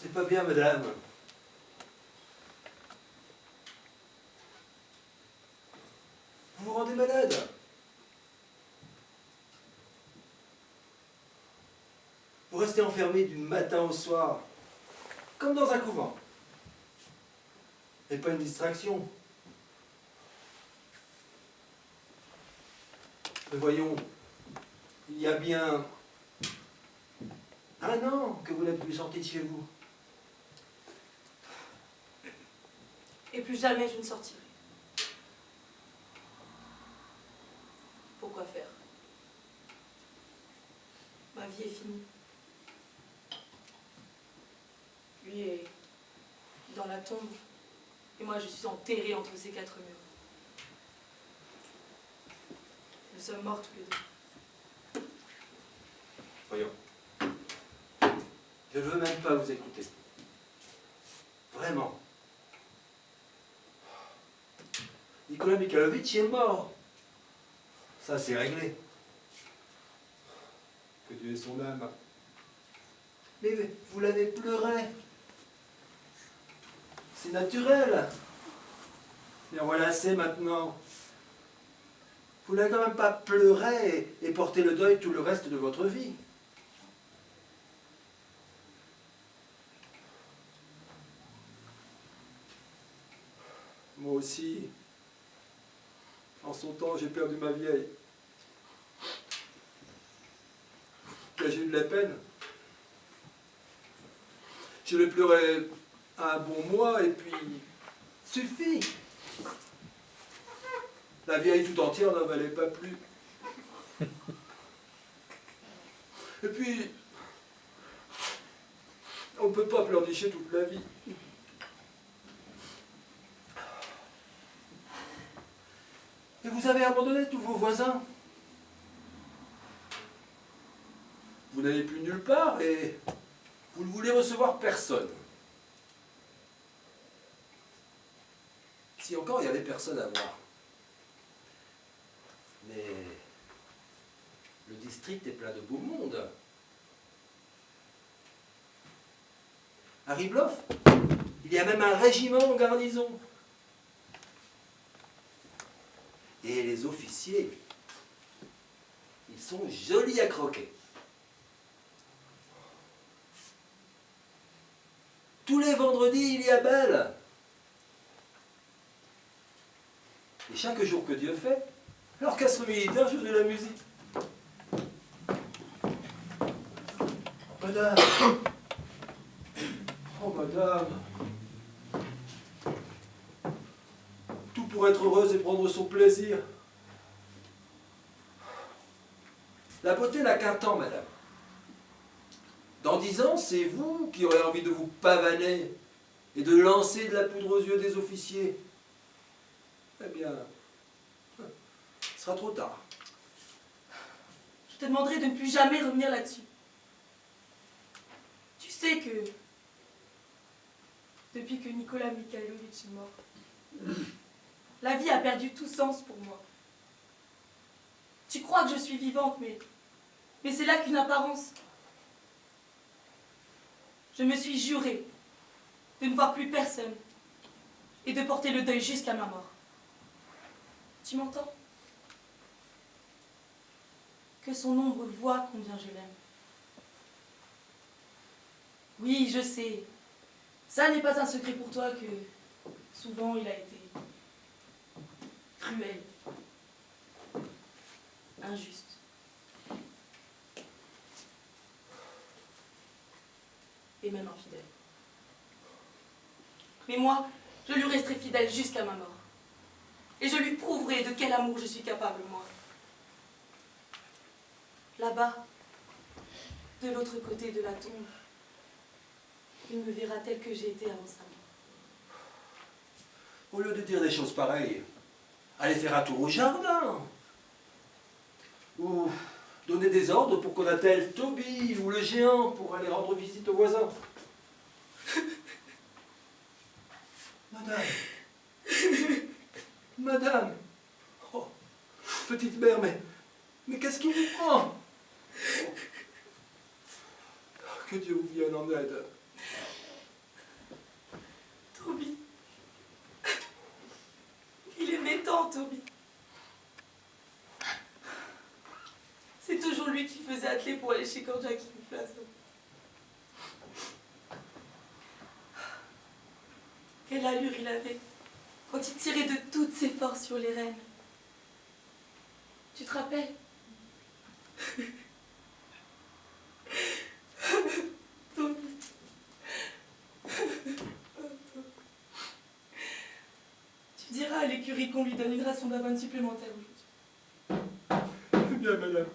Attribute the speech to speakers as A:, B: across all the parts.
A: C'est pas bien, madame. Vous vous rendez malade. Vous restez enfermé du matin au soir, comme dans un couvent. Et pas une distraction. Mais voyons, il y a bien 1 an que vous n'êtes plus sorti de chez vous.
B: Et plus jamais je ne sortirai. Pourquoi faire? Ma vie est finie. Lui est dans la tombe, et moi je suis enterrée entre ces 4 murs. Nous sommes morts tous les deux.
A: Voyons. Je ne veux même pas vous écouter. Vraiment. Nicolas Mikhailovitch est mort. Ça, c'est réglé. Que Dieu ait son âme. Mais vous l'avez pleuré. C'est naturel. Mais voilà, assez maintenant. Vous n'avez quand même pas pleuré et porté le deuil tout le reste de votre vie. Moi aussi, en son temps, j'ai perdu ma vieille. Là, j'ai eu de la peine. Je l'ai pleuré un bon mois et puis suffit. La vieille tout entière n'en valait pas plus. Et puis, on ne peut pas pleurnicher toute la vie. Et vous avez abandonné tous vos voisins. Vous n'allez plus nulle part et vous ne voulez recevoir personne. Si encore il y avait personne à voir. Mais le district est plein de beau monde. À Rybloff, il y a même un régiment en garnison. Et les officiers, ils sont jolis à croquer. Tous les vendredis, il y a bal. Et chaque jour que Dieu fait, l'orchestre militaire joue de la musique. Madame. Oh, madame. Tout pour être heureuse et prendre son plaisir. La beauté n'a qu'un temps, madame. Dans 10 ans, c'est vous qui aurez envie de vous pavaner et de lancer de la poudre aux yeux des officiers. Eh bien, ce sera trop tard.
B: Je te demanderai de ne plus jamais revenir là-dessus. Tu sais que, depuis que Nicolas Mikhailovitch est mort, la vie a perdu tout sens pour moi. Tu crois que je suis vivante, mais c'est là qu'une apparence. Je me suis jurée de ne voir plus personne et de porter le deuil jusqu'à ma mort. Tu m'entends? Que son ombre voie combien je l'aime. Oui, je sais, ça n'est pas un secret pour toi que souvent il a été cruel, injuste. Et même infidèle. Mais moi, je lui resterai fidèle jusqu'à ma mort. Et je lui prouverai de quel amour je suis capable, moi. Là-bas, de l'autre côté de la tombe, il me verra tel que j'ai été avant sa mort.
A: Au lieu de dire des choses pareilles, allez faire un tour au jardin. Ou donner des ordres pour qu'on attelle Toby ou le géant pour aller rendre visite aux voisins. Madame. Madame. Oh, petite mère, mais qu'est-ce qui vous prend? Oh. Que Dieu vous vienne en aide.
B: Toby. C'est toujours lui qui faisait atteler pour aller chez Korjaki Plaza. Quelle allure il avait quand il tirait de toutes ses forces sur les rennes. Tu te rappelles? Toby. Tu diras à l'écurie qu'on lui donne une ration d'avoine supplémentaire aujourd'hui.
A: Bien, madame.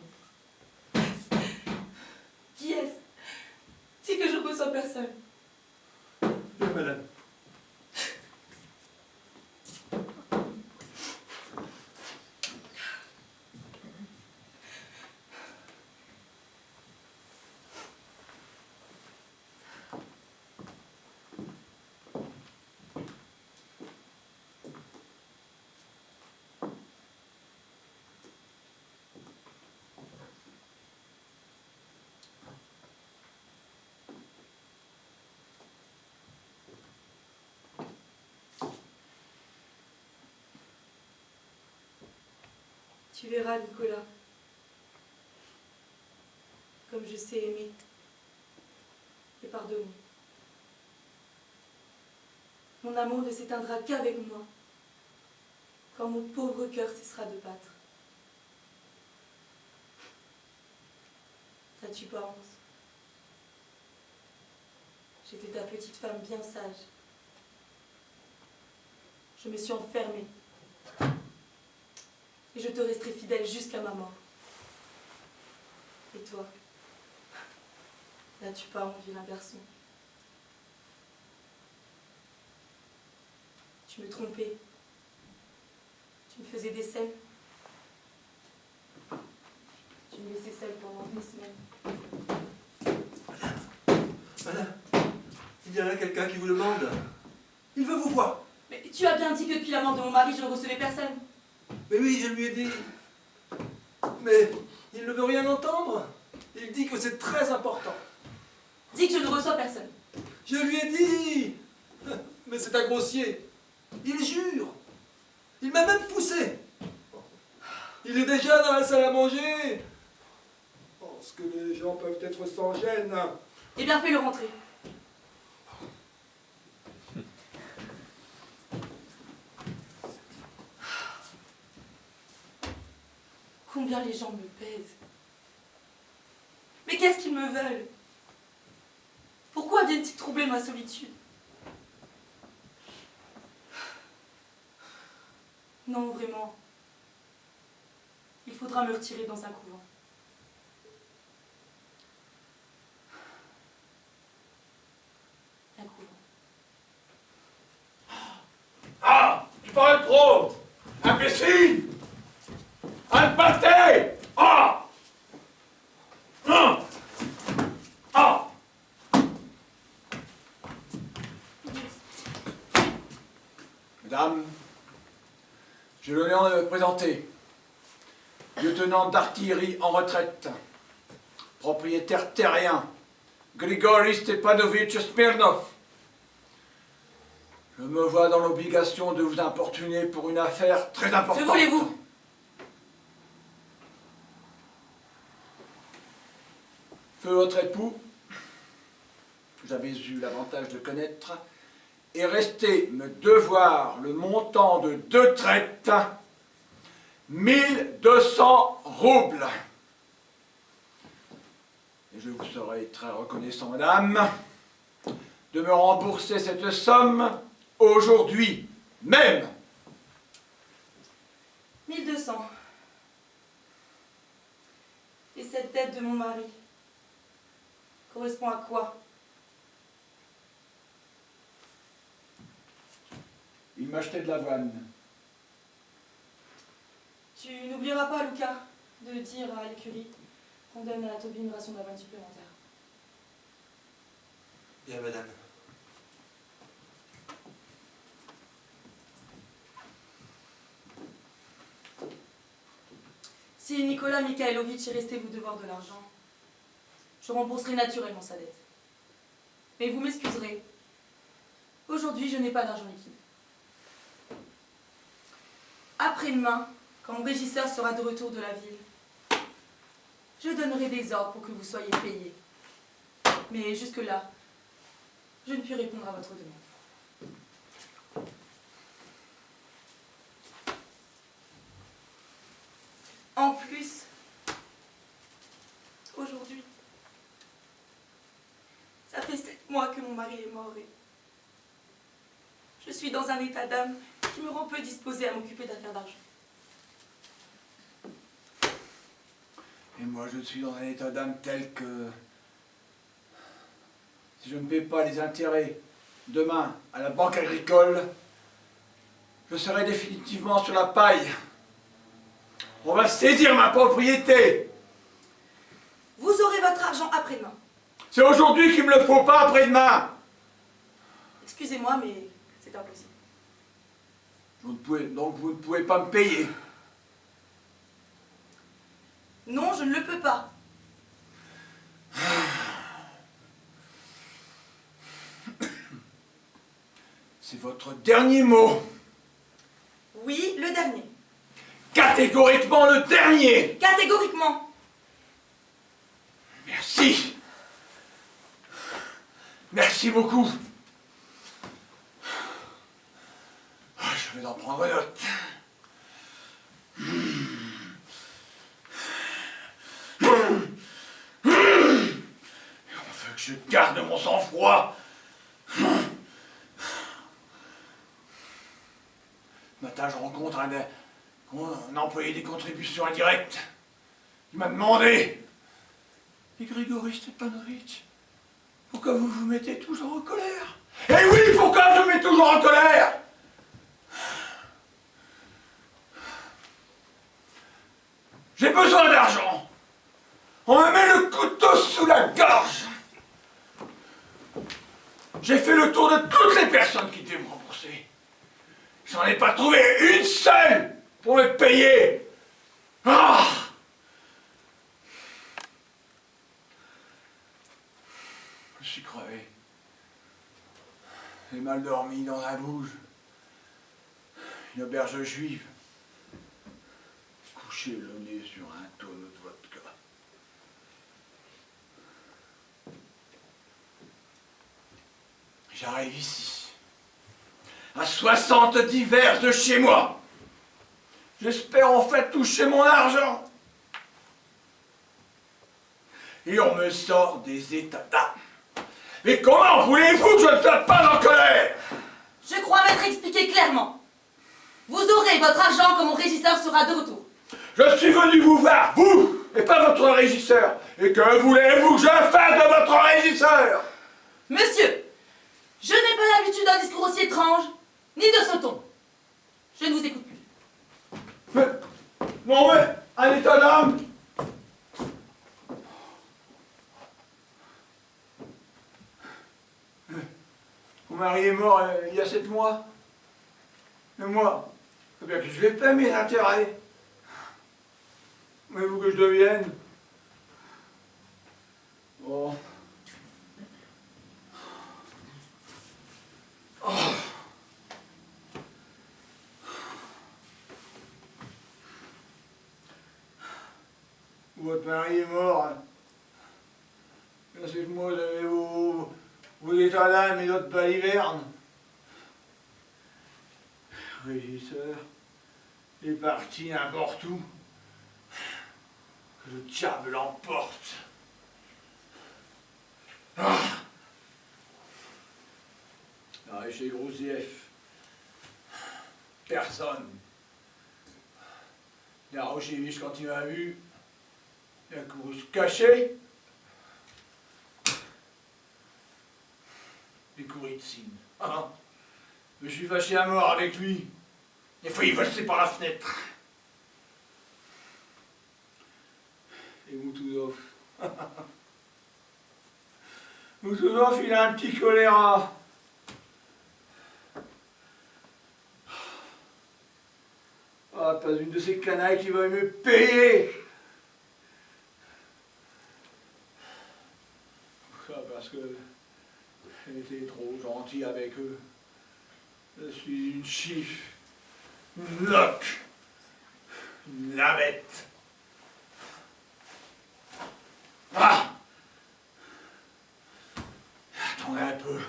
B: Qui est-ce? C'est que je ne reçois personne.
A: Bien, madame.
B: Tu verras, Nicolas, comme je sais aimer et pardonner. Mon amour ne s'éteindra qu'avec moi, quand mon pauvre cœur cessera de battre. N'as-tu pas honte? J'étais ta petite femme bien sage. Je me suis enfermée. Et je te resterai fidèle jusqu'à ma mort. Et toi, n'as-tu pas honte, vilain garçon? Tu me trompais. Tu me faisais des scènes. Tu me laissais seule pendant des semaines.
A: Madame, il y a là quelqu'un qui vous demande. Il veut vous voir.
B: Mais tu as bien dit que depuis la mort de mon mari, je ne recevais personne.
A: Mais oui, je lui ai dit. Mais il ne veut rien entendre. Il dit que c'est très important.
B: Dis que je ne reçois personne.
A: Je lui ai dit. Mais c'est un grossier. Il jure. Il m'a même poussé. Il est déjà dans la salle à manger. Parce que les gens peuvent être sans gêne.
B: Eh bien, fais-le rentrer. Combien les gens me pèsent. Mais qu'est-ce qu'ils me veulent? Pourquoi viennent-ils troubler ma solitude? Non, vraiment. Il faudra me retirer dans un couvent. Un couvent.
C: Ah, tu parles trop! Imbécile! Alpaté! Ah! Ah! Ah! Mesdames, j'ai l'honneur de me présenter. Lieutenant d'artillerie en retraite, propriétaire terrien, Grigori Stepanovitch Smirnov. Je me vois dans l'obligation de vous importuner pour une affaire très importante.
B: Que voulez-vous?
C: Feu votre époux, que j'avais eu l'avantage de connaître, est resté me devoir le montant de 2 traites, 1200 roubles. Et je vous serai très reconnaissant, madame, de me rembourser cette somme aujourd'hui même.
B: 1200. Et cette dette de mon mari correspond à quoi?
C: Il m'achetait de l'avoine.
B: Tu n'oublieras pas, Lucas, de dire à l'écurie qu'on donne à Toby une ration d'avoine supplémentaire.
A: Bien, madame.
B: Si Nicolas Mikhailovitch est resté vous devoir de l'argent, je rembourserai naturellement sa dette. Mais vous m'excuserez. Aujourd'hui, je n'ai pas d'argent liquide. Après-demain, quand mon régisseur sera de retour de la ville, je donnerai des ordres pour que vous soyez payés. Mais jusque-là, je ne puis répondre à votre demande. En plus, aujourd'hui, ça fait 7 mois que mon mari est mort et je suis dans un état d'âme qui me rend peu disposée à m'occuper d'affaires d'argent.
C: Et moi, je suis dans un état d'âme tel que si je ne paie pas les intérêts demain à la banque agricole, je serai définitivement sur la paille. On va saisir ma propriété.
B: Vous aurez votre argent après-demain.
C: C'est aujourd'hui qu'il me le faut, pas après-demain.
B: Excusez-moi, mais c'est impossible.
C: Donc vous ne pouvez pas me payer.
B: Non, je ne le peux pas.
C: C'est votre dernier mot.
B: Oui, le dernier.
C: Catégoriquement le dernier.
B: Catégoriquement.
C: Merci. Merci beaucoup. Je vais en prendre note. On veut que je garde mon sang-froid. Ce matin, je rencontre un employé des contributions indirectes. Il m'a demandé: et Grigory Stepanovitch, pourquoi vous vous mettez toujours en colère? Eh oui, pourquoi je me mets toujours en colère? J'ai besoin d'argent. On me met le couteau sous la gorge. J'ai fait le tour de toutes les personnes qui devaient me rembourser. J'en ai pas trouvé une seule pour me payer. Ah! Je suis crevé. J'ai mal dormi dans la bouge. Une auberge juive. Couché le nez sur un tonneau de vodka. J'arrive ici, à 70 verges de chez moi. J'espère en fait toucher mon argent. Et on me sort des états d'âme. Mais comment voulez-vous que je ne sois pas en colère?
B: Je crois m'être expliqué clairement. Vous aurez votre argent quand mon régisseur sera de retour.
C: Je suis venu vous voir, vous, et pas votre régisseur. Et que voulez-vous que je fasse de votre régisseur?
B: Monsieur, je n'ai pas l'habitude d'un discours aussi étrange, ni de ce ton. Je ne vous écoute plus.
C: Mais, non mais, un état d'âme. Mon mari est mort il y a 7 mois. Et moi, faut bien que je les paie mes intérêts. Voulez-vous que je devienne? Oh. Oh. Votre mari est mort. C'est que moi, vous avez vos états d'âme et d'autres balivernes. Le régisseur est parti n'importe où. Que le diable l'emporte. Ah. Ah, et chez Grousieff, personne. Yaroshevich, quand il m'a vu, il a couru se cacher. Les Kouritsine. Ah, je suis fâché à mort avec lui. Des fois, il volait par la fenêtre. Et Moutoudov. Moutoudov, il a un petit choléra. Ah, pas une de ces canailles qui va me payer. Ça, parce que elle était trop gentille avec eux. Je suis une chiffre, une loque. Une lavette. Ah! Attendez un peu.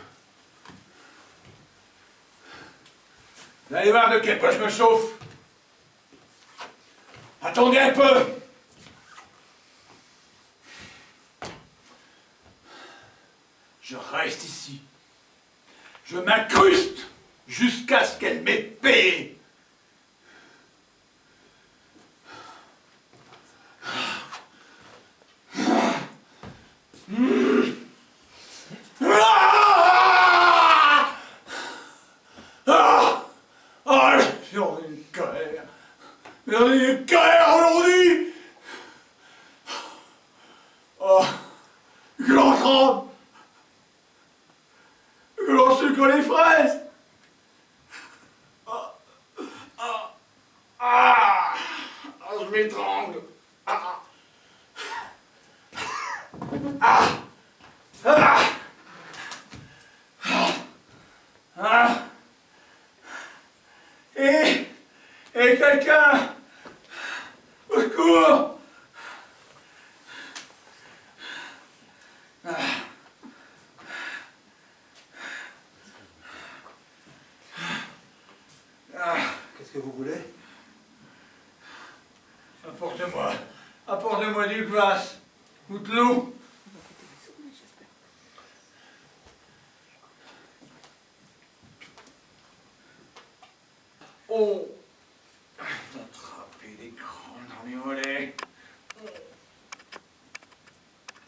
C: Vous allez voir de quelle poche je me chauffe. Attendez un peu. Je reste ici. Je m'incruste jusqu'à ce qu'elle m'ait payé. J'en ai une colère. J'en ai une colère aujourd'hui. Oh, que l'on tremble. Que l'on sucre les fraises. Je m'étrangle. Et quelqu'un au secours.
A: Qu'est-ce que vous voulez?
C: Apportez-moi du glace ou de l'eau. Oh, attrapez des crans dans les mollets.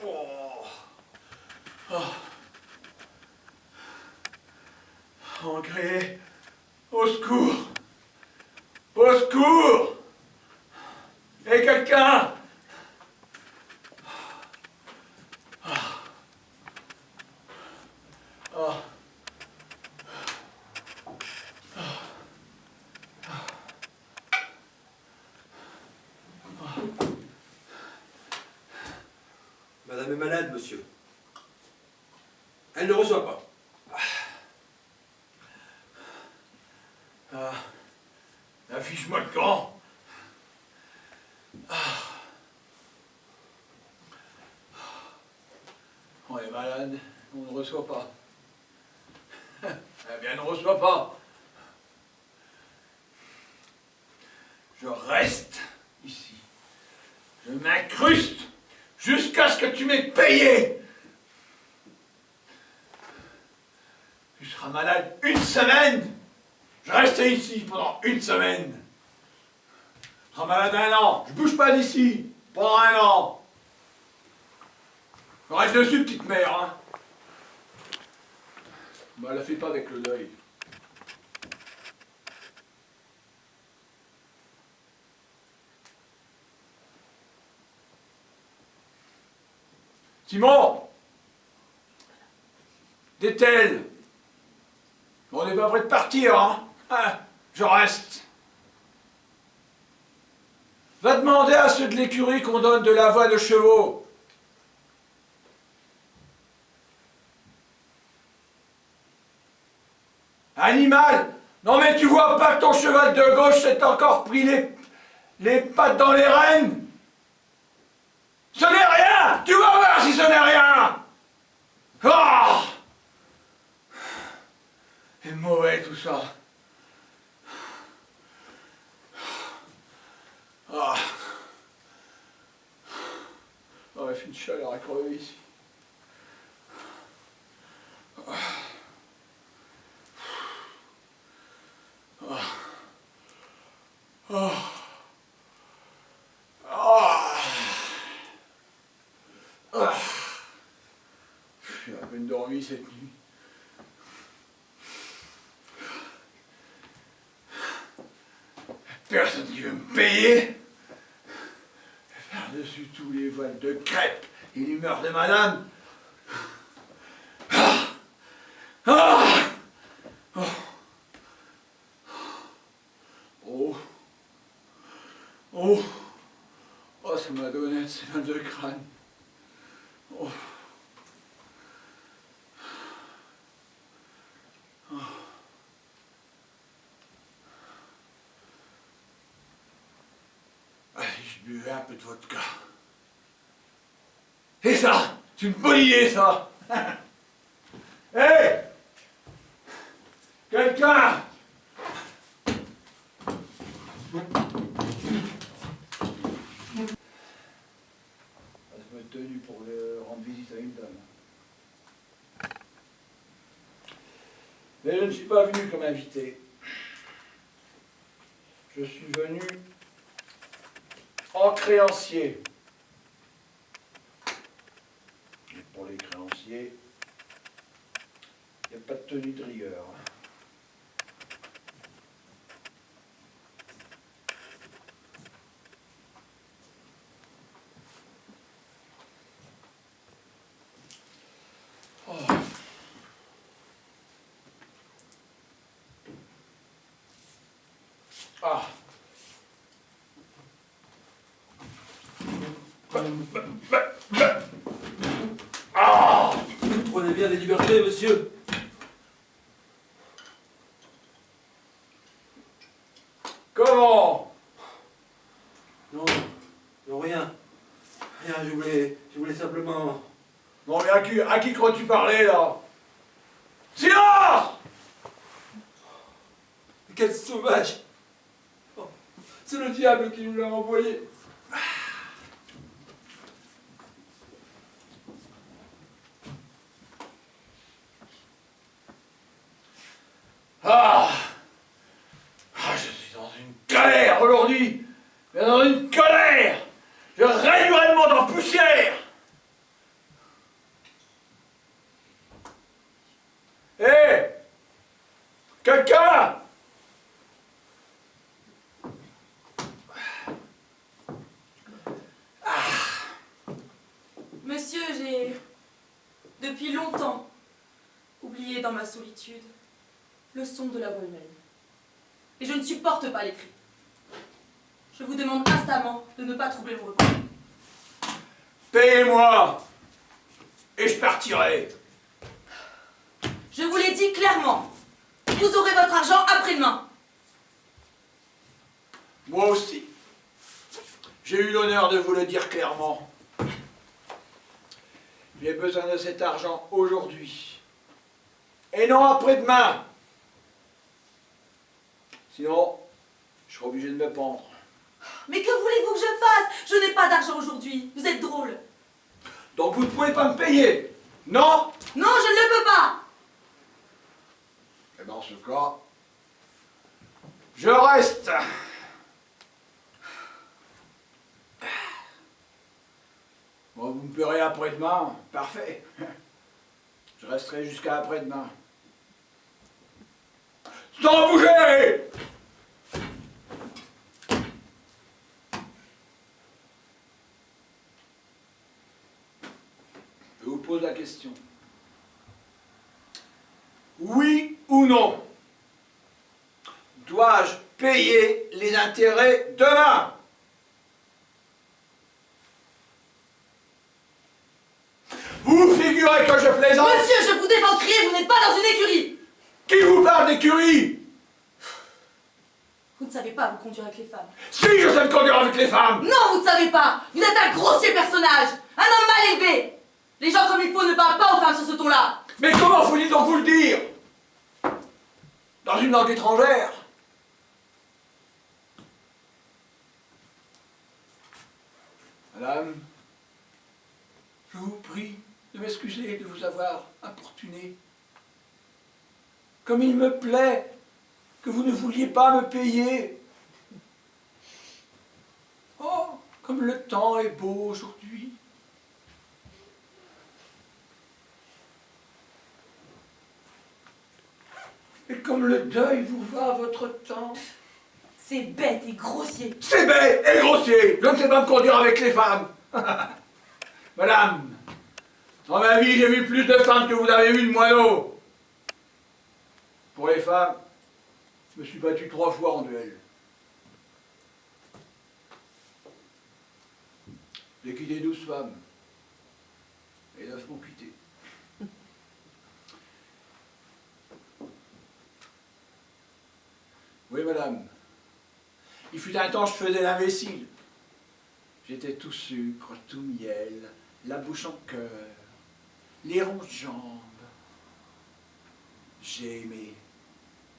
C: Oh, oh. Engrais, au secours, au secours. Et quelqu'un.
A: Madame est malade, monsieur. Elle ne reçoit pas.
C: Affiche-moi le camp. On est malade, on ne reçoit pas. Eh bien, ne reçoit pas. Je reste ici. Je m'incruste jusqu'à ce que tu m'aies payé. Tu seras malade une semaine. Je reste ici pendant une semaine. Tu seras malade un an. Je bouge pas d'ici pendant un an. Reste dessus, petite mère, hein. Bah, la fais pas avec le deuil. Simon! Détel! On n'est pas prêt de partir, hein? Je reste. Va demander à ceux de l'écurie qu'on donne de la voie de chevaux. Animal! Non mais tu vois pas que ton cheval de gauche s'est encore pris les pattes dans les rênes? Ce n'est rien! Tu vas voir si ce n'est rien! Ah! C'est mauvais tout ça. Ah! Oh, il fait une chaleur à crever ici. J'ai à peine dormi cette nuit. Personne qui veut me payer. Par-dessus tous les voiles de crêpes et l'humeur de madame. Oh, ça m'a donné un mal de crâne. Oh. buvez un peu de vodka. Et ça, c'est une bonne idée, ça. Hé, quelqu'un. Je me tenu pour rendre visite à une dame. Mais je ne suis pas venu comme invité. Je suis venu en créancier. Et pour les créanciers, il n'y a pas de tenue de rigueur. Oh. Ah. Ah.
A: Prenez bien des libertés, monsieur.
C: Comment?
A: Non, non, rien. Rien, je voulais simplement...
C: Non mais à qui crois-tu parler là? Silence!
A: Quel sauvage! Oh, c'est le diable qui nous l'a envoyé.
C: Ah! Ah, je suis dans une colère aujourd'hui! Mais dans une colère! Je réduirai le monde en poussière! Hé! Quelqu'un!
B: Monsieur, j'ai, depuis longtemps, oublié dans ma solitude le son de la voix humaine. Et je ne supporte pas les cris. Je vous demande instamment de ne pas troubler mon repos.
C: Payez-moi! Et je partirai!
B: Je vous l'ai dit clairement. Vous aurez votre argent après-demain.
C: Moi aussi. J'ai eu l'honneur de vous le dire clairement. J'ai besoin de cet argent aujourd'hui. Et non après-demain. Sinon, je serai obligé de me pendre.
B: Mais que voulez-vous que je fasse? Je n'ai pas d'argent aujourd'hui. Vous êtes drôle.
C: Donc vous ne pouvez pas me payer? Non?
B: Non, je ne le peux pas.
C: Et dans ce cas, je reste. Bon, vous me paierez après-demain. Parfait. Je resterai jusqu'à après-demain. Sans bouger! Je vous pose la question. Oui ou non? Dois-je payer les intérêts demain? Vous figurez que je plaisante?
B: Monsieur, je vous défends de crier, vous n'êtes pas dans une écurie.
C: Qui vous parle d'écurie?
B: Vous ne savez pas vous conduire avec les femmes.
C: Si, je sais me conduire avec les femmes!
B: Non, vous ne savez pas. Vous êtes un grossier personnage. Un homme mal élevé. Les gens comme il faut ne parlent pas aux femmes sur ce ton-là.
C: Mais comment faut-il donc vous le dire? Dans une langue étrangère? Madame, je vous prie de m'excuser de vous avoir importuné. Comme il me plaît que vous ne vouliez pas me payer. Oh, comme le temps est beau aujourd'hui. Et comme le deuil vous va à votre temps.
B: C'est bête et grossier.
C: C'est bête et grossier. Je ne sais pas me conduire avec les femmes. Madame, dans ma vie, j'ai vu plus de femmes que vous n'avez vu de moineaux. Pour les femmes, je me suis battu 3 fois en duel. J'ai quitté 12 femmes. Et 9 m'ont quitté. Oui, madame. Il fut un temps, je faisais l'imbécile. J'étais tout sucre, tout miel, la bouche en cœur, les rondes jambes. J'ai aimé,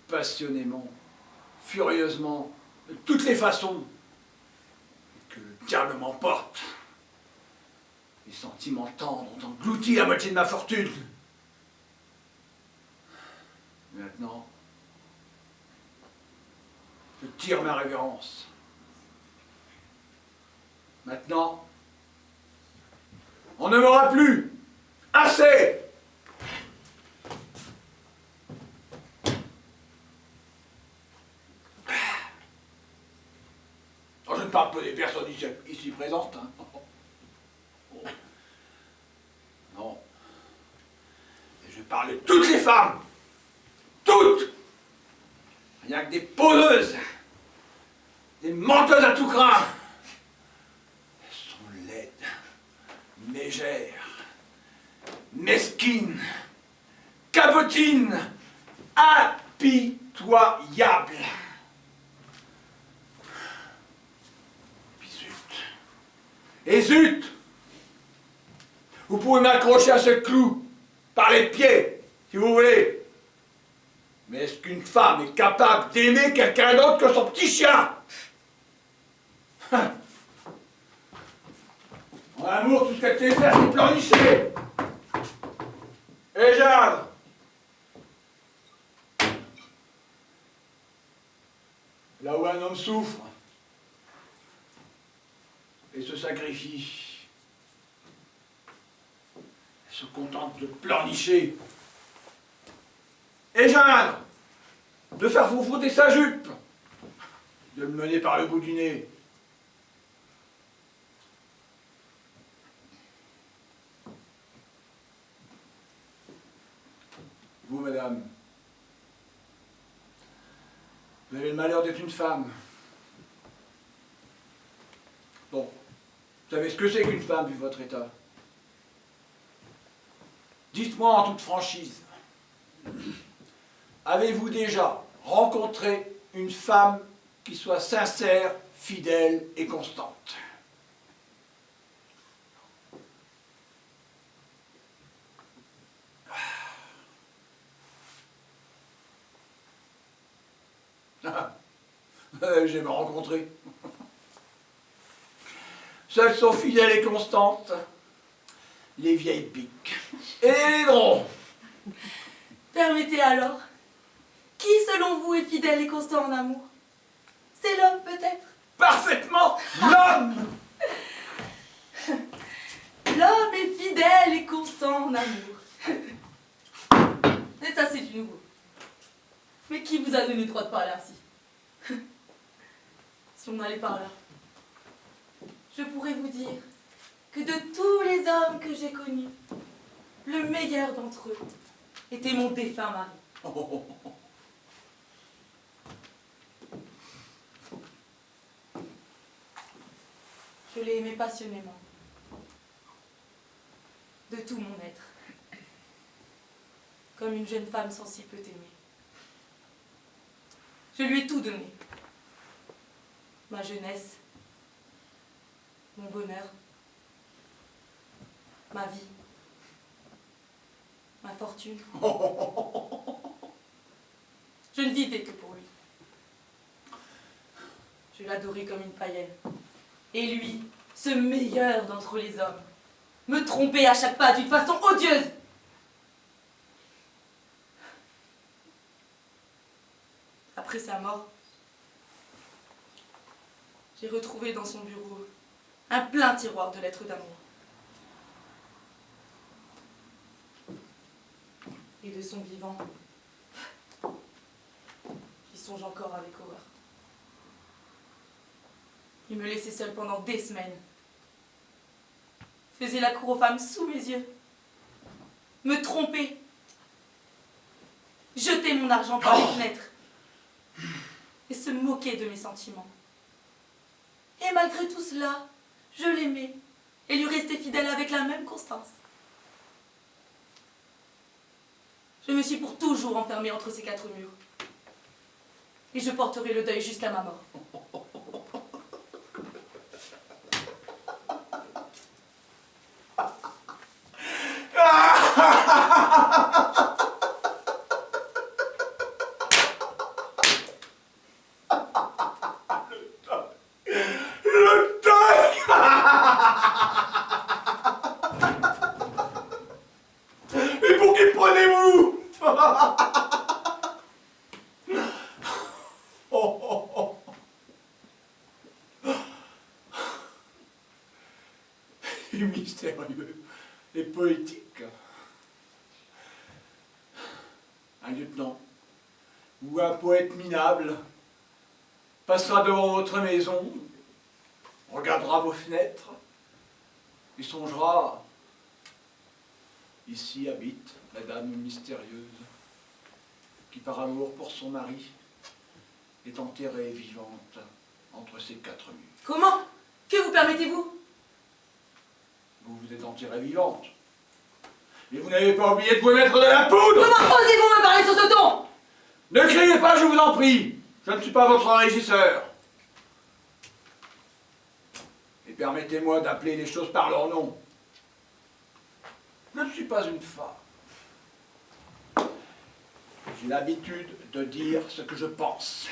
C: passionnément, furieusement, de toutes les façons. Et que le diable m'emporte. Les sentiments tendres ont englouti la moitié de ma fortune. Maintenant, je tire ma révérence. Maintenant, on ne m'aura plus. Assez! Oh, je ne parle pas des personnes ici présentes. Hein. Oh. Non. Et je parle de toutes les femmes. Toutes! Rien que des poseuses. Des menteuses à tout crin. Elles sont laides, mégères, mesquines, cabotines, impitoyables. Puis zut. Et zut! Vous pouvez m'accrocher à ce clou par les pieds, si vous voulez. Mais est-ce qu'une femme est capable d'aimer quelqu'un d'autre que son petit chien? En amour, tout ce qu'elle sait faire, c'est pleurnicher et geindre. Là où un homme souffre et se sacrifie, elle se contente de pleurnicher et geindre, de faire frotter sa jupe, de le mener par le bout du nez. Vous, madame, vous avez le malheur d'être une femme. Bon, vous savez ce que c'est qu'une femme, vu votre état? Dites-moi en toute franchise, avez-vous déjà rencontré une femme qui soit sincère, fidèle et constante? J'aime rencontrer. Seules sont fidèles et constantes les vieilles piques et les drons.
B: Permettez alors. Qui, selon vous, est fidèle et constant en amour? C'est l'homme, peut-être?
C: Parfaitement, l'homme.
B: L'homme est fidèle et constant en amour. Et ça, c'est du nouveau. Mais qui vous a donné le droit de parler ainsi? Si on allait par là, je pourrais vous dire que de tous les hommes que j'ai connus, le meilleur d'entre eux était mon défunt mari. Je l'ai aimé passionnément, de tout mon être, comme une jeune femme sensible peut aimer. Je lui ai tout donné, ma jeunesse, mon bonheur, ma vie, ma fortune. Je ne vivais que pour lui. Je l'adorais comme une païenne. Et lui, ce meilleur d'entre les hommes, me trompait à chaque pas d'une façon odieuse. Après sa mort, j'ai retrouvé dans son bureau un plein tiroir de lettres d'amour. Et de son vivant, j'y songe encore avec horreur. Il me laissait seule pendant des semaines. Faisait la cour aux femmes sous mes yeux. Me trompait. Jetait mon argent par les fenêtres. Et se moquait de mes sentiments. Et malgré tout cela, je l'aimais et lui restais fidèle avec la même constance. Je me suis pour toujours enfermée entre ces quatre murs. Et je porterai le deuil jusqu'à ma mort.
C: et mystérieux et poétique. Un lieutenant ou un poète minable passera devant votre maison, regardera vos fenêtres et songera: ici habite la dame mystérieuse qui, par amour pour son mari, est enterrée vivante entre ces quatre murs.
B: Comment? Que vous permettez-vous?
C: Vous vous êtes enterrée vivante. Mais vous n'avez pas oublié de vous mettre de la poudre!
B: Comment osez-vous me parler sur ce ton?
C: Ne criez pas, je vous en prie! Je ne suis pas votre régisseur. Et permettez-moi d'appeler les choses par leur nom. Je ne suis pas une femme. J'ai l'habitude de dire ce que je pense.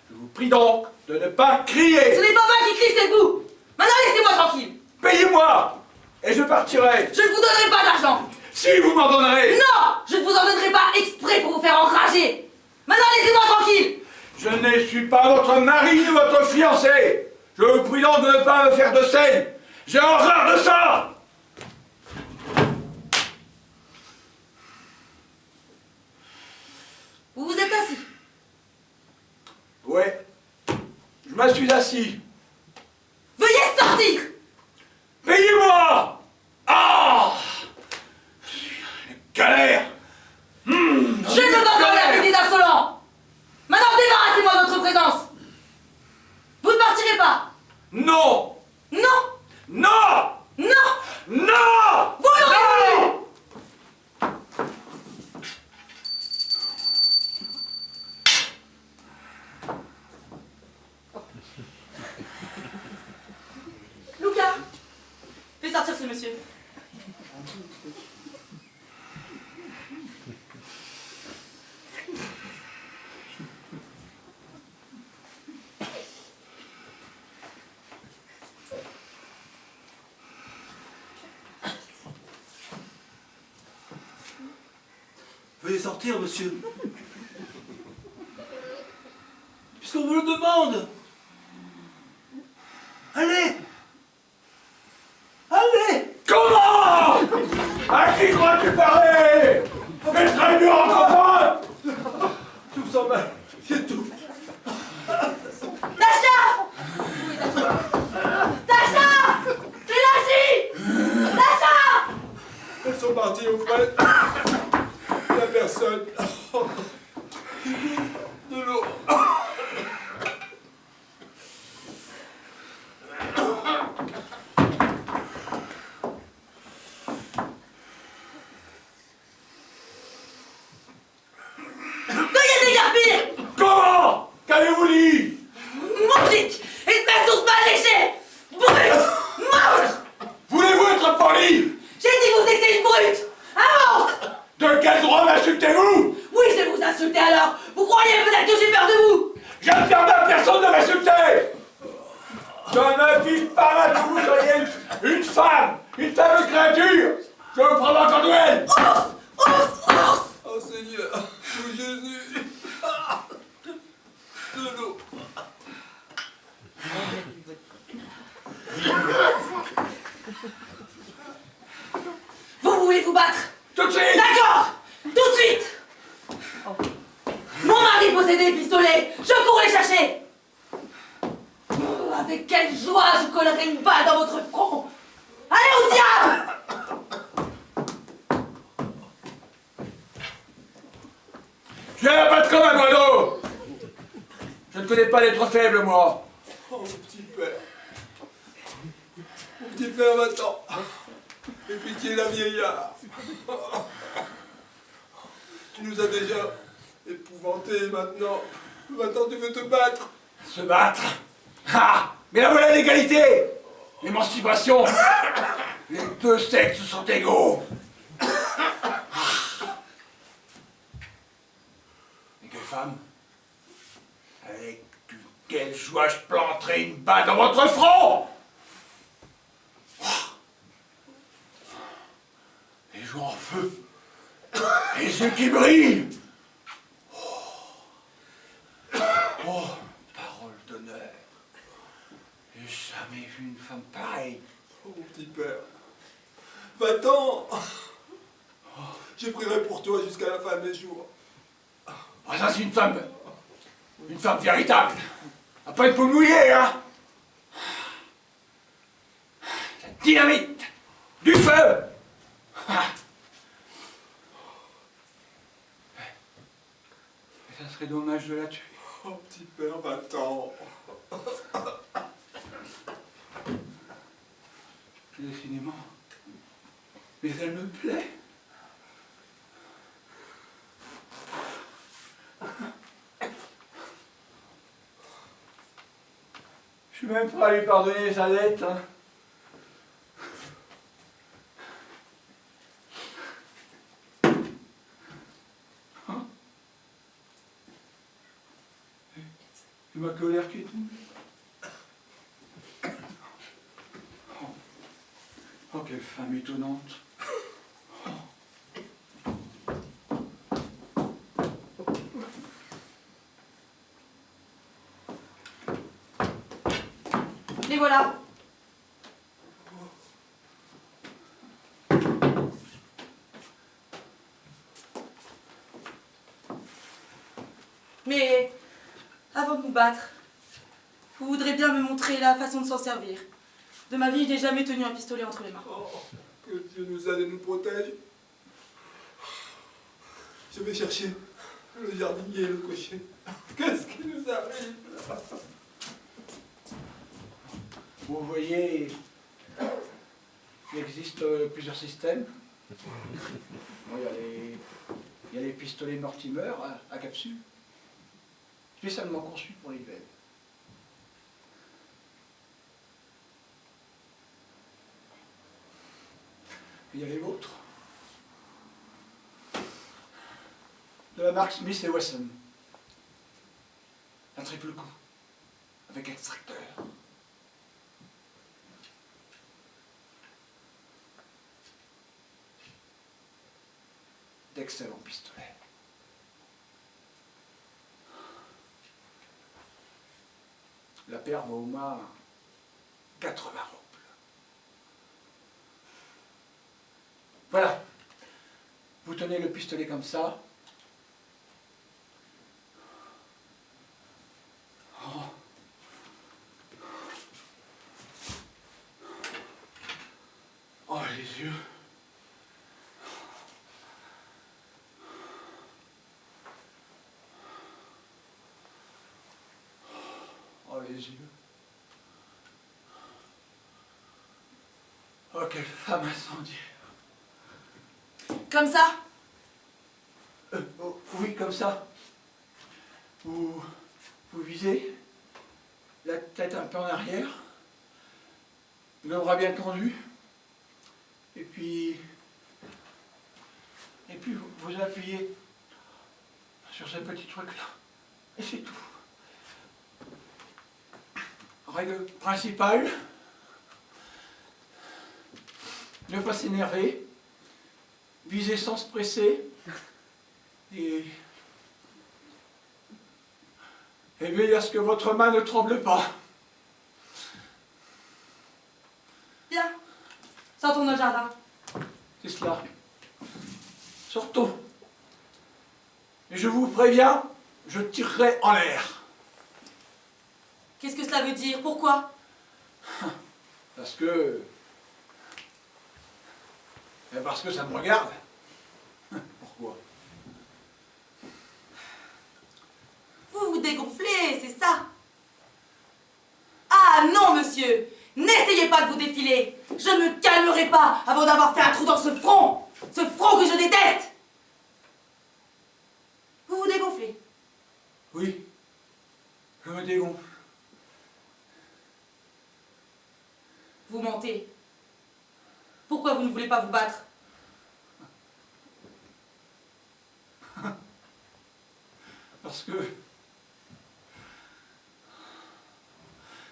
C: Je vous prie donc de ne pas crier.
B: Ce n'est pas moi qui crie, c'est vous. Maintenant, laissez-moi tranquille.
C: Payez-moi et je partirai.
B: Je ne vous donnerai pas d'argent.
C: Si vous m'en donnerez.
B: Non, je ne vous en donnerai pas exprès pour vous faire enrager. Maintenant, laissez-moi tranquille.
C: Je ne suis pas votre mari ni votre fiancé. Je vous prie donc de ne pas me faire de scène. J'ai horreur de ça.
B: Vous vous êtes assis.
C: Ouais, je me suis assis.
B: Veuillez sortir.
C: Payez-moi. Ah, galère.
B: Je ne veux pas parler avec des insolents. Maintenant, débarrassez-moi de votre présence. Vous ne partirez pas.
C: Non.
B: Non.
C: Non.
B: Non.
C: Non.
B: Vous l'aurez voulu. Lucas, fais sortir ce monsieur.
A: Veuillez sortir, monsieur. Puisqu'on vous le demande. Allez. Allez.
C: Comment? À qui crois-tu parler? Mais très bien en campagne.
A: Je vous sens mal. J'étouffe.
B: Tasha! Où est Tasha? Tasha! Élargie! Tasha!
A: Elles sont parties au frais. Il n'y a personne. De l'eau.
B: Veuillez dégarpir!
C: Comment? Qu'avez-vous dit?
B: Maudite! Espèce d'ours mal léché! Brute! Monstre!
C: Voulez-vous être poli?
B: J'ai dit vous étiez une brute! Un monstre!
C: De quel droit m'insultez-vous?
B: Oui, je vais vous insulter alors! Vous croyez peut-être que j'ai peur de vous!
C: Je ne permets à personne de m'insulter. Je n'affiche pas à que vous soyez une femme créature. Je vous prends encore duel.
B: Ours! Ours! Ours!
A: Oh Seigneur, oh Jésus. De l'eau.
B: Vous voulez vous battre?
C: Tout de suite.
B: D'accord! Tout de suite! Mon mari possédait des pistolets! Je cours les chercher! Oh, avec quelle joie je collerai une balle dans votre front! Allez au diable!
C: Je vais la battre comme un oiseau. Je ne connais pas l'être faible, moi.
A: Oh mon petit père. Mon petit père m'attend. Aie pitié d'un vieillard. Tu nous as déjà épouvantés maintenant. Maintenant tu veux te battre.
C: Se battre. Ah, mais la voilà l'égalité. L'émancipation. Les deux sexes sont égaux. Et que femme, avec quelle joie je planterai une balle dans votre front. Les joues en feu, les yeux qui brillent. Oh, parole d'honneur. J'ai jamais vu une femme pareille.
A: Oh, mon petit père. Va-t'en. Je prierai pour toi jusqu'à la fin des jours.
C: Ah, ça, c'est une femme véritable. À pas une peau mouillée, hein. La dynamite, du feu. Ah. Ça serait dommage de la tuer.
A: Oh, petit père, va-t'en.
C: Décidément. Mais elle me plaît. Je suis même prêt à lui pardonner sa dette. Hein. Hein? Et ma colère qui est tombée. Oh, quelle femme étonnante.
B: Les voilà. Mais avant de nous battre, vous voudrez bien me montrer la façon de s'en servir. De ma vie, je n'ai jamais tenu un pistolet entre les mains.
A: Oh, que Dieu nous aide et nous protège. Je vais chercher le jardinier et le cocher. Qu'est-ce qui nous arrive?
C: Vous voyez, il existe plusieurs systèmes. Bon, il y a les pistolets Mortimer à capsule, spécialement conçus pour les veines. Il y a les vôtres, de la marque Smith et Wesson, un triple coup, avec extracteur. D'excellents pistolets. La paire vaut au moins 80 roubles. Voilà. Vous tenez le pistolet comme ça. Oh. Oh, les yeux. Oh, les yeux. Oh, quelle femme incendiaire.
B: Comme ça?
C: Oh, oui, comme ça. Vous visez, la tête un peu en arrière, le bras bien tendu, et puis vous appuyez sur ce petit truc-là, et c'est tout. Règle principale, ne pas s'énerver, viser sans se presser, et veillez à ce que votre main ne tremble pas.
B: Bien. Sortons dans le jardin.
C: C'est cela. Sortons. Et je vous préviens, je tirerai en l'air.
B: Qu'est-ce que cela veut dire? Pourquoi?
C: Parce que ça me regarde. Pourquoi?
B: Vous vous dégonflez, c'est ça? Ah non, monsieur! N'essayez pas de vous défiler! Je ne me calmerai pas avant d'avoir fait un trou dans ce front! Ce front que je déteste! Vous vous dégonflez?
C: Oui, je me dégonfle.
B: Vous mentez. Pourquoi vous ne voulez pas vous battre?
C: Parce que...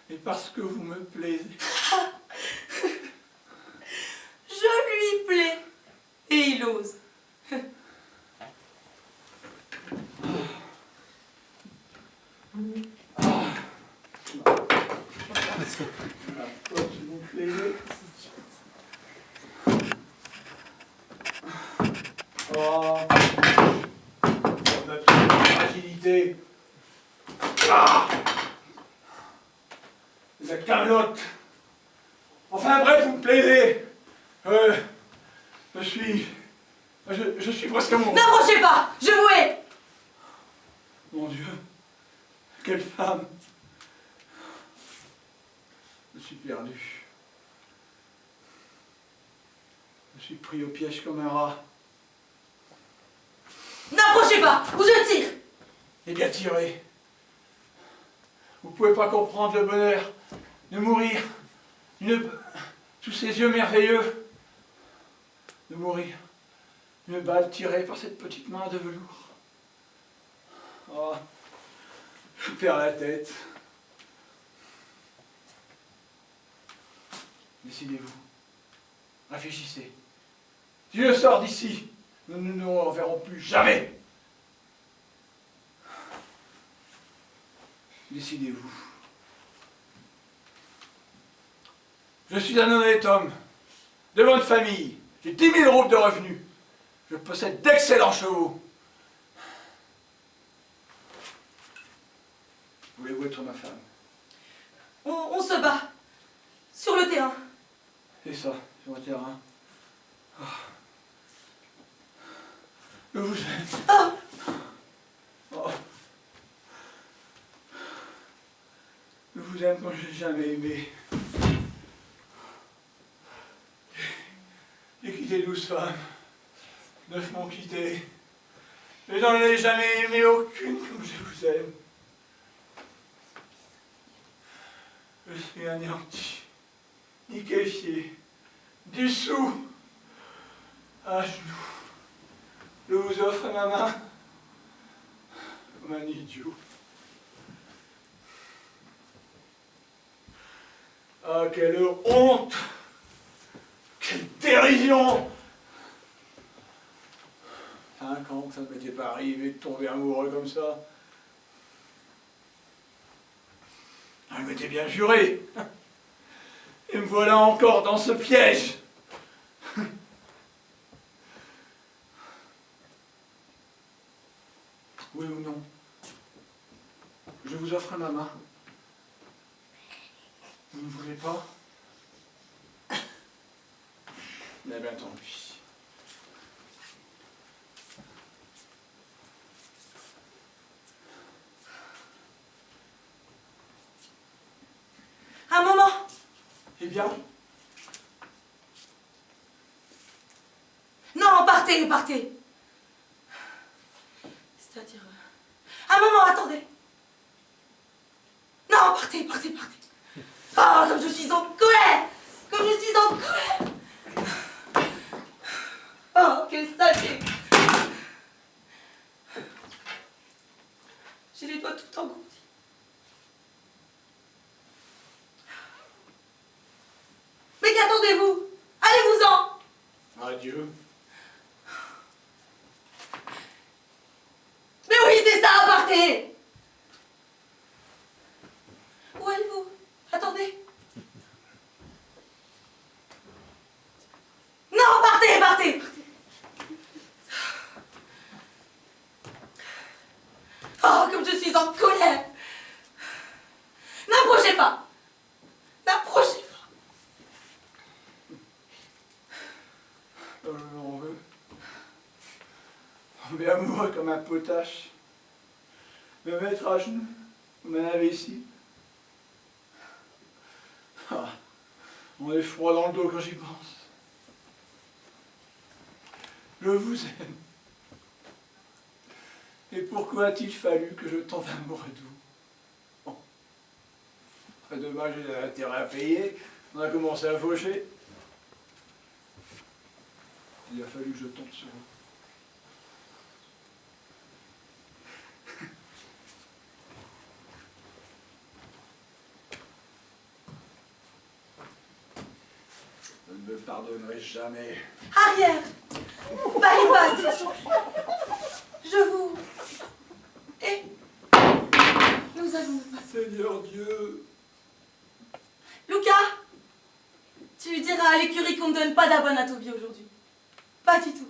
C: Et parce que vous me plaisez.
B: Je lui plais. Et il ose.
C: Vous me plaisez. Ah! Vous êtes Camelot. Enfin bref, vous me plaisez. Je suis presque amoureux.
B: N'approchez pas! Je vous hais!
C: Mon Dieu, quelle femme. Je suis perdu. Je suis pris au piège comme un rat.
B: N'approchez pas! Ou je tire!
C: Et bien tiré. Vous pouvez pas comprendre le bonheur de mourir sous ces yeux merveilleux. De mourir. Une balle tirée par cette petite main de velours. Oh, je perds la tête. Décidez-vous. Réfléchissez. Si je sors d'ici, nous ne nous reverrons plus jamais. Décidez-vous. Je suis un honnête homme, de bonne famille. J'ai 10 000 roubles de revenus. Je possède d'excellents chevaux. Voulez-vous être ma femme?
B: On se bat. Sur le terrain.
C: C'est ça, sur le terrain. Oh. Je vous aime.
B: Oh!
C: Oh. Je vous aime comme je n'ai jamais aimé. J'ai quitté 12 femmes. 9 m'ont quitté. Mais j'en ai jamais aimé aucune comme je vous aime. Je suis anéanti, liquéfié, dissous, à genoux. Je vous offre ma main comme un idiot. Ah, quelle honte! Quelle dérision! 5 ans que ça ne m'était pas arrivé de tomber amoureux comme ça. Je m'étais bien juré. Et me voilà encore dans ce piège. Oui ou non? Je vous offre ma main. Vous ne voulez pas? Eh bien, tant pis.
B: Un moment!
C: Eh bien?
B: Non, partez, partez! C'est-à-dire... Un moment, attendez! Non, partez, partez, partez! Oh, comme je suis en colère! Comme je suis en colère! Oh, quelle saleté! J'ai les doigts tout engourdis. Mais qu'attendez-vous? Allez-vous-en!
C: Adieu.
B: Mais oui, c'est ça, partez! Où allez-vous? Attendez. Non, partez, partez, partez! Oh, comme je suis en colère! N'approchez pas! N'approchez pas!
C: Je m'en veux. Tomber amoureux comme un potache. Me mettre à genoux comme un imbécile. Ah, on est froid dans le dos quand j'y pense. Je vous aime. Et pourquoi a-t-il fallu que je tombe amoureux de vous? Bon. Après demain, j'ai des intérêts à payer. On a commencé à faucher. Il a fallu que je tombe sur vous. Je ne me pardonnerai jamais.
B: Arrière! Balibat! Je vous... Et... Nous allons...
C: Seigneur Dieu!
B: Lucas! Tu diras à l'écurie qu'on ne donne pas d'avoine à Toby aujourd'hui. Pas du tout.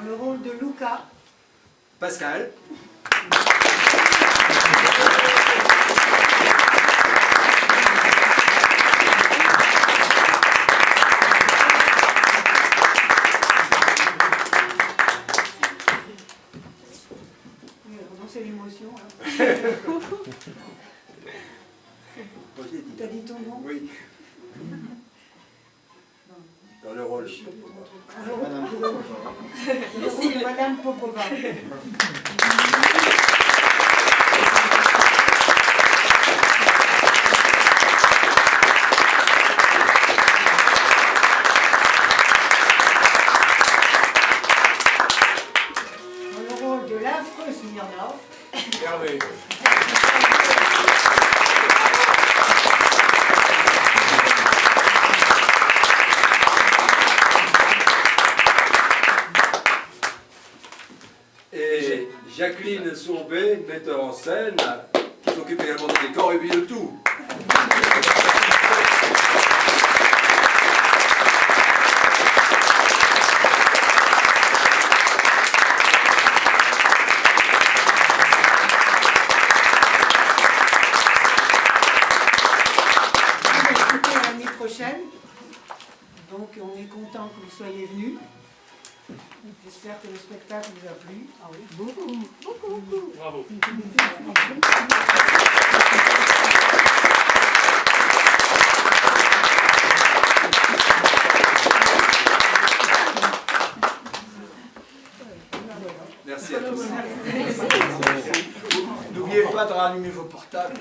D: Dans le rôle de Luca,
A: Pascal.
D: oui, alors, c'est l'émotion. Hein. T'as dit ton nom?
A: Oui. Dans le rôle.
D: Madame Popova. Dans le rôle de l'affreux Smirnov.
C: Hervé.
A: Et Jacqueline Sourbet, metteur en scène, qui s'occupe également des décors et puis de tout.
D: L'année prochaine. Donc on est content que vous soyez venus. J'espère que le spectacle vous a plu. Ah oui, beaucoup, beaucoup, beaucoup.
E: Bravo.
A: Merci à tous.
C: N'oubliez pas de rallumer vos portables.